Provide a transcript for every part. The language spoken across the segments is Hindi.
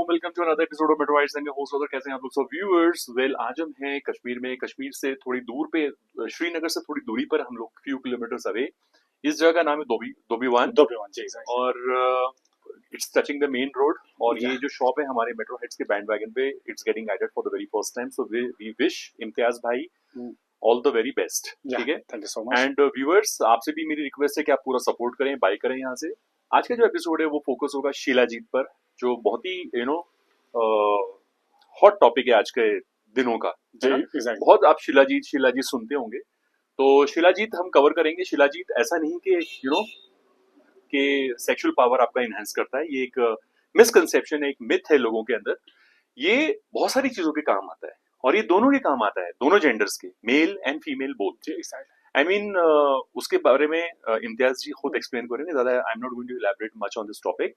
Welcome to another episode of मेट्रोवाइड्स एंड होस्ट ऑफ कैसे हैं आप लोग सब व्यूअर्स। वेल आज हम हैं कश्मीर में, कश्मीर से थोड़ी दूर पे, श्रीनगर से थोड़ी दूरी पर हम लोग फ्यू किलोमीटर्स अवे। इस जगह का नाम है दोबीवान दोबीवान जी और it's touching the main road. और ये जो शॉप है हमारे मेट्रो हेड्स के बैंड वैगन पे, it's getting added for the very first time. So we wish Imtiaz भाई ऑल द वेरी बेस्ट। ठीक है, thank you so much. And viewers आपसे भी मेरी रिक्वेस्ट है कि आप पूरा सपोर्ट करें, बाय करें यहाँ से। आज का जो एपिसोड है वो फोकस होगा शिलाजीत पर, जो बहुत ही हॉट टॉपिक है आज के दिनों का। exactly. बहुत आप शिलाजीत सुनते होंगे, तो शिलाजीत हम कवर करेंगे। शिलाजीत ऐसा नहीं कि कि सेक्सुअल पावर आपका इनहेंस करता है, ये एक मिसकंसेप्शन है, एक मिथ है लोगों के अंदर। ये बहुत सारी चीजों के काम आता है और ये दोनों के काम आता है, दोनों जेंडर्स के, male and female both. I mean उसके बारे में इम्तियाज जी खुद एक्सप्लेन करेंगे ज्यादा। I am not going to elaborate much on this topic.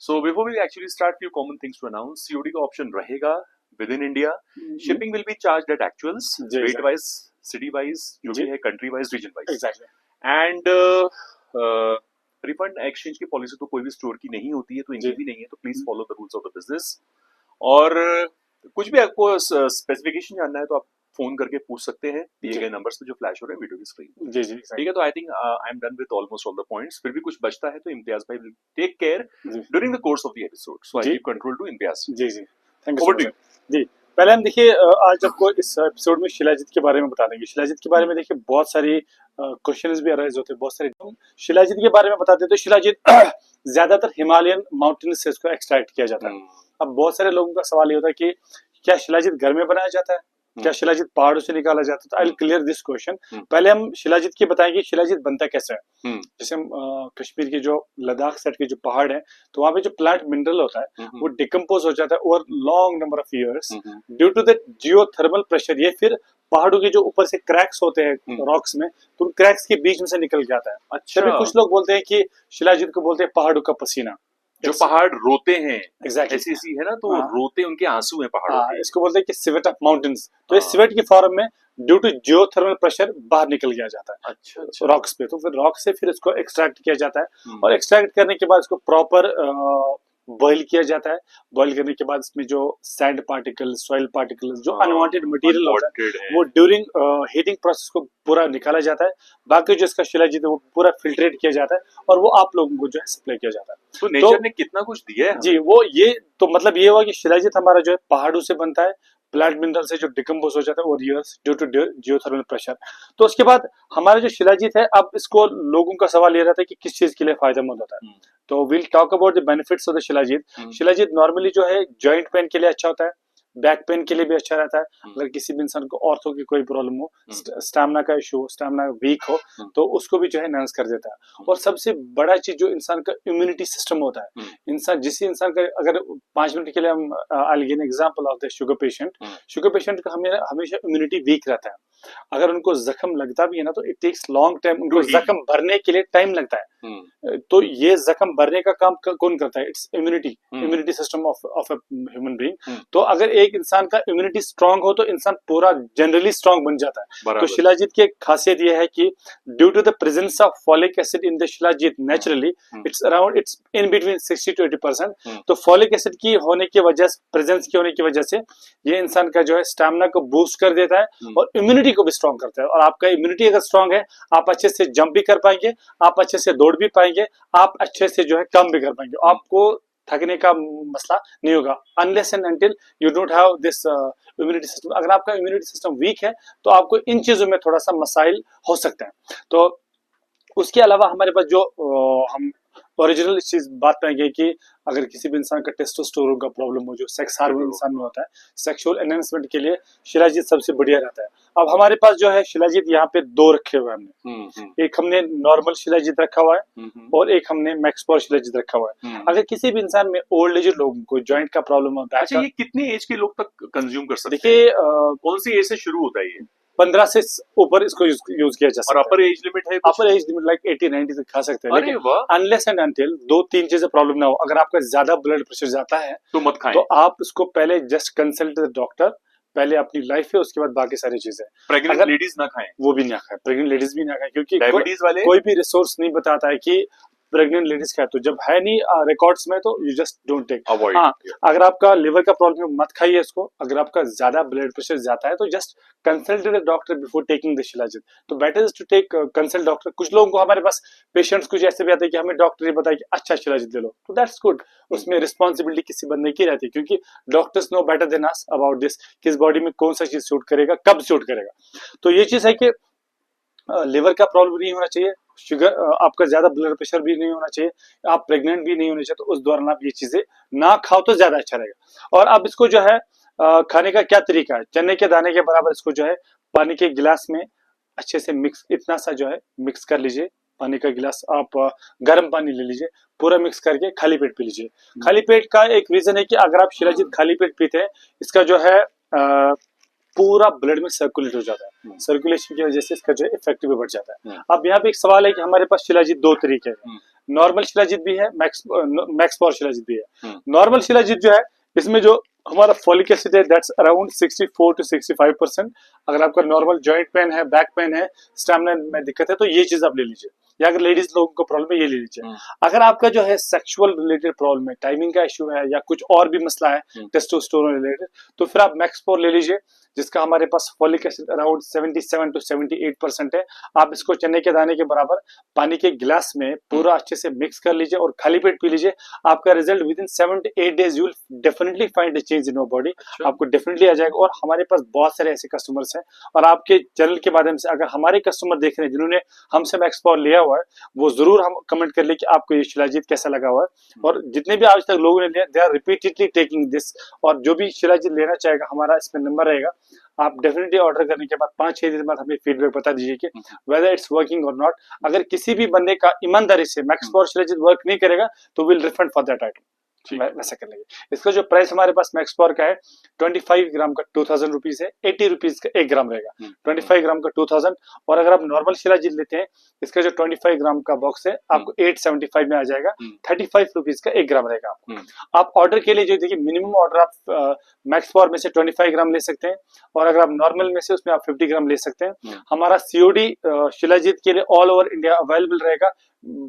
So before we actually start, few common things to announce. COD का ऑप्शन रहेगा within India. Shipping will be charged at actuals, rate wise, city wise, जो भी है, country wise, region wise. And refund exchange की पॉलिसी तो कोई भी स्टोर की नहीं होती है, तो इनकी भी नहीं है, तो please follow the rules of the business. और कुछ भी आपको स्पेसिफिकेशन जानना है तो आप फोन करके पूछ सकते हैं दिए गए नंबर्स पे जो फ्लैश हो रहे हैं वीडियो की स्क्रीन। जी जी ठीक है, तो I think I am done with almost all the points. फिर भी कुछ बचता है तो Imtiaz bhai will take care during the course of the episode. So I give control to Imtiaz. जी जी थैंक यू जी। पहले हम देखिए आज आपको इस एपिसोड में शिलाजीत के बारे में बता देंगे। शिलाजीत के बारे में देखिए बहुत सारी क्वेश्चंस भी अराइज होते हैं, बहुत सारे। शिलाजीत के बारे में बताते हैं तो शिलाजीत ज्यादातर हिमालयन माउंटेन से इसको एक्सट्रैक्ट किया जाता है। अब बहुत सारे लोगों का सवाल ये होता है कि क्या शिलाजीत घर में बनाया जाता है, क्या शिलाजीत पहाड़ों से निकाला जाता है? तो I will clear this question. पहले हम शिलाजीत की बताएंगे शिलाजीत बनता कैसे है। जैसे हम कश्मीर के जो लद्दाख साइड के जो पहाड़ है, तो वहां पे जो प्लांट मिनरल होता है वो डिकम्पोज हो जाता है over long number of years due to the geothermal pressure. ये फिर पहाड़ों के जो ऊपर से क्रैक्स होते हैं रॉक्स में, तो उन क्रैक्स के बीच में से निकल के आता है। अच्छा, कुछ लोग बोलते हैं कि शिलाजीत को बोलते हैं पहाड़ों का पसीना। जो पहाड़ रोते हैं, एग्जैक्टली ऐसी है ना, तो रोते उनके आंसू हैं पहाड़ों के। इसको बोलते हैं कि सिवेट ऑफ माउंटेन्स। तो ये सिवेट की फॉर्म में ड्यू टू जियोथर्मल प्रेशर बाहर निकल गया जाता है। अच्छा। रॉक्स पे, तो फिर रॉक से फिर इसको एक्सट्रैक्ट किया जाता है और एक्सट्रैक्ट करने के बाद इसको प्रॉपर बॉइल किया जाता है। बॉइल करने के बाद इसमें जो सैंड पार्टिकल, सॉइल पार्टिकल, जो अनवांटेड मटेरियल होता है वो ड्यूरिंग हीटिंग प्रोसेस को पूरा निकाला जाता है। बाकी जो इसका शिलाजीत है वो पूरा फिल्ट्रेट किया जाता है और वो आप लोगों को जो है सप्लाई किया जाता है। तो नेचर ने कितना कुछ दिया है जी। वो ये तो मतलब ये हुआ कि शिलाजीत हमारा जो है पहाड़ों से बनता है, प्लांट मिनरल से जो डिकम्पोज हो जाता है over years due to geothermal pressure. तो उसके बाद हमारा जो शिलाजीत है, अब इसको लोगों का सवाल ये रहता है कि किस चीज के लिए फायदेमंद होता है। तो will talk about the benefits of the shilajit. Shilajit normally जो है जॉइंट पेन के लिए अच्छा होता है, बैक पेन के लिए भी अच्छा रहता है। अगर किसी भी इंसान को ऑर्थो की कोई प्रॉब्लम हो, स्टैमिना का इशू हो, स्टैमिना वीक हो, तो उसको भी जो है एनहांस कर देता है। और सबसे बड़ा चीज जो इंसान का इम्यूनिटी सिस्टम होता है, इंसान जिस इंसान का, अगर 5 मिनट के लिए हम I give an example of the sugar patient का हमेशा इम्यूनिटी वीक रहता है। अगर उनको जख्म लगता भी है ना, तो इट टेक्स लॉन्ग टाइम, उनको जख्म भरने के लिए टाइम लगता है। तो ये जख्म भरने का काम कौन करता है? It's immunity system of a human being. तो अगर एक इंसान का इम्यूनिटी स्ट्रांग हो तो इंसान पूरा जनरली स्ट्रांग बन जाता है। तो शिलाजीत की खासियत यह है कि due to the presence of folic acid in the shilajit naturally it's in between 60 to 80%। तो फॉलिक एसिड की होने की वजह से, प्रेजेंस की होने की वजह से ये इंसान का जो है स्टैमिना को बूस्ट कर देता है और इम्यूनिटी को भी स्ट्रांग करता है। और आपका इम्यूनिटी अगर स्ट्रांग है, आप अच्छे से जंप भी कर पाएंगे, आप अच्छे से दौड़ भी पाएंगे, आप अच्छे से जो है काम भी कर पाएंगे, आपको थकने का मसला नहीं होगा। Unless and until you don't have this immunity system. अगर आपका इम्यूनिटी सिस्टम वीक है तो आपको इन चीजों में थोड़ा सा मसाइल हो सकते हैं। तो उसके अलावा हमारे पास जो हम ओरिजिनल इस चीज बात करेंगे कि अगर किसी भी इंसान का टेस्टोस्टेरोन का प्रॉब्लम हो, जो सेक्स हार्मोन इंसान में होता है, सेक्सुअल एनहांसमेंट के लिए शिलाजीत सबसे बढ़िया रहता है। अब हमारे पास जो है शिलाजीत यहाँ पे 2 रखे हुए हैं हमने। एक हमने नॉर्मल शिलाजीत रखा हुआ है और एक हमने मैक्सपोर शिलाजीत रखा हुआ है। अगर किसी भी इंसान में, ओल्ड एज लोगों को जॉइंट का प्रॉब्लम होता है। अच्छा, ये कितने एज के लोग तक कंज्यूम कर सकते हैं? देखिए कौन सी एज से शुरू होता है ये? 15 से ऊपर इसको यूज किया जा सकता है। और अपर एज लिमिट है? अपर एज लिमिट लाइक 80-90 तक खा सकते हैं, लेकिन अनलेस एंड अनटिल 2-3 चीजें प्रॉब्लम ना हो। अगर आपका ज्यादा ब्लड प्रेशर जाता है तो मत खाएं। तो आप इसको पहले जस्ट कंसल्ट द डॉक्टर, पहले अपनी लाइफ है, उसके बाद बाकी सारी चीजें। प्रेग्नेंट लेडीज ना खाएं, वो भी ना खाएं, प्रेग्नेंट लेडीज भी ना खाएं, क्योंकि डायबिटीज वाले कोई भी रिसोर्स नहीं बताता है कि प्रेग्नेंट लेडीज का है, तो जब है नहीं रिकॉर्ड्स में तो you just don't take. Avoid. हाँ, अगर आपका लिवर का प्रॉब्लम है मत खाइए इसको। अगर आपका ज्यादा ब्लड प्रेशर जाता है तो just consult the doctor before taking the shilajit. तो better is to take consult doctor. कुछ लोगों को हमारे पास पेशेंट्स कुछ ऐसे भी आते हैं कि हमें डॉक्टर ये बताया कि अच्छा शिलाजीत ले लो, तो दैट्स गुड। उसमें रिस्पॉन्सिबिलिटी किसी बंदे की रहती है, क्योंकि doctors know better than us about this, किस बॉडी में कौन सा चीज सूट करेगा, कब सूट करेगा। तो ये चीज है कि लिवर का प्रॉब्लम नहीं होना चाहिए, शुगर आपका ज्यादा ब्लड प्रेशर भी नहीं होना चाहिए, आप प्रेग्नेंट भी नहीं होने चाहिए, तो उस दौरान आप ये चीजें ना खाओ तो ज्यादा अच्छा रहेगा। और अब इसको जो है खाने का क्या तरीका है, चने के दाने के बराबर इसको जो है पानी के गिलास में अच्छे से मिक्स, इतना सा जो है मिक्स कर लीजिए। पानी का गिलास आप गर्म पानी ले लीजिए, पूरा मिक्स करके खाली पेट पी लीजिए। खाली पेट का एक रीजन है कि अगर आप शिलाजीत खाली पेट पीते हैं, इसका जो है पूरा ब्लड में सर्कुलेट हो जाता है, सर्कुलेशन की वजह से इसका जो इफेक्टिव बढ़ जाता है। अब यहाँ पे एक सवाल है कि हमारे पास शिलाजीत दो तरीके हैं, नॉर्मल शिलाजीत भी है, मैक्स पावर शिलाजीत भी है। नॉर्मल शिलाजीत जो है इसमें जो हमारा फॉलिक एसिड है दैट्स अराउंड 64 to 65%। अगर आपका नॉर्मल जॉइंट पेन है, बैक पेन है, स्टैमिना में दिक्कत है, तो ये चीज आप ले लीजिए। या अगर लेडीज लोगों को प्रॉब्लम है ये ले लीजिए। अगर आपका जो है सेक्सुअल रिलेटेड प्रॉब्लम है, टाइमिंग का इश्यू है, या कुछ और भी मसला है टेस्टोस्टेरोन रिलेटेड, तो फिर आप मैक्स पावर ले लीजिए, जिसका हमारे पास फॉलिक एसिड अराउंड 77 to 78% है। आप इसको चने के दाने के बराबर पानी के गिलास में पूरा अच्छे से मिक्स कर लीजिए और खाली पेट पी लीजिए। आपका result with in 7 to 8 days you will definitely find a change in your body. आपको डेफिनेटली आ जाएगा। और हमारे पास बहुत सारे ऐसे कस्टमर्स हैं, और आपके चैनल के माध्यम से अगर हमारे कस्टमर देख रहे हैं जिन्होंने हमसे मैक्स पावर लिया हुआ है, वो जरूर हम कमेंट कर ले कि आपको ये शिलाजीत कैसा लगा हुआ है। और जितने भी आज तक लोगों ने लिया, they are repeatedly taking this. और जो भी शिलाजीत लेना चाहेगा, हमारा इसमें नंबर रहेगा, आप डेफिनेटली ऑर्डर करने के बाद 5-6 दिन बाद हमें फीडबैक बता दीजिए कि वेदर इट्स वर्किंग और नॉट। अगर किसी भी बंदे का ईमानदारी से मैक्स पावर शिलाजीत वर्क नहीं करेगा तो will refund for that item, वैसा कर लेंगे। इसका जो प्राइस हमारे पास मैक्स पावर का है 25 ग्राम का 2000 रुपीज है, 80 रुपीज का 1 ग्राम रहेगा। 25 ग्राम का 2000। और अगर आप नॉर्मल शिलाजीत लेते हैं, इसका जो 25 ग्राम का बॉक्स है आपको 875 में आ जाएगा, 35 रुपीज का 1 ग्राम रहेगा आपको। आप ऑर्डर के लिए जो देखिए मिनिमम ऑर्डर आप मैक्स पावर में से 25 ग्राम ले सकते हैं, और अगर आप नॉर्मल में से उसमें आप 50 ग्राम ले सकते हैं। हमारा सीओडी शिलाजीत के लिए ऑल ओवर इंडिया अवेलेबल रहेगा,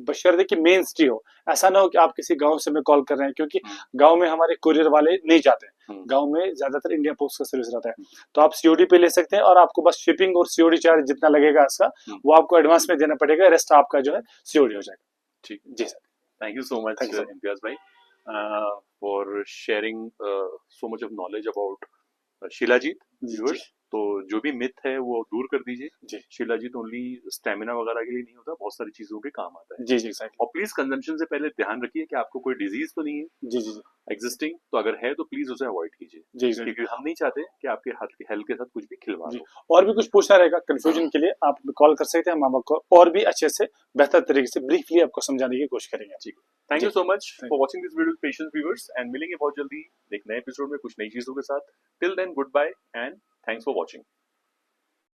बशर्ते कि मेन सिटी हो। ऐसा ना हो कि आप किसी गांव से में कॉल कर रहे हैं, क्योंकि गांव में हमारे कुरियर वाले नहीं जाते हैं, गांव में ज्यादातर इंडिया पोस्ट का सर्विस रहता है। तो आप सीओडी पे ले सकते हैं, और आपको बस शिपिंग और सीओडी चार्ज जितना लगेगा इसका वो आपको एडवांस में देना पड़ेगा, रेस्ट आपका जो है सीओडी हो जाएगा। ठीक, जी sir. Thank you so much Imtiaz bhai for sharing so much of knowledge about shilajit viewers. तो जो भी मिथ है वो दूर कर दीजिए। शिलाजीत ओनली स्टेमिना वगैरह के लिए नहीं होता, बहुत सारी चीजों के काम आता है। जी जी सर। और प्लीज कंजम्पशन से पहले ध्यान रखिए कि आपको कोई डिजीज तो नहीं है जी जी एग्जिस्टिंग, तो अगर है तो प्लीज उसे अवॉइड कीजिए, जी सर। क्योंकि हम नहीं चाहते कि आपके हेल्थ के साथ कुछ भी खिलवाड़ हो। और भी कुछ पूछना रहेगा कंफ्यूजन के लिए आप कॉल कर सकते हैं, हम आपको और भी अच्छे से बेहतर तरीके से ब्रीफली आपको समझाने की कोशिश करेंगे। ठीक, thank you so much for watching this video patience viewers, and मिलेंगे बहुत जल्दी एक नए एपिसोड में कुछ नई चीजों के साथ। Till then goodbye and thanks for watching.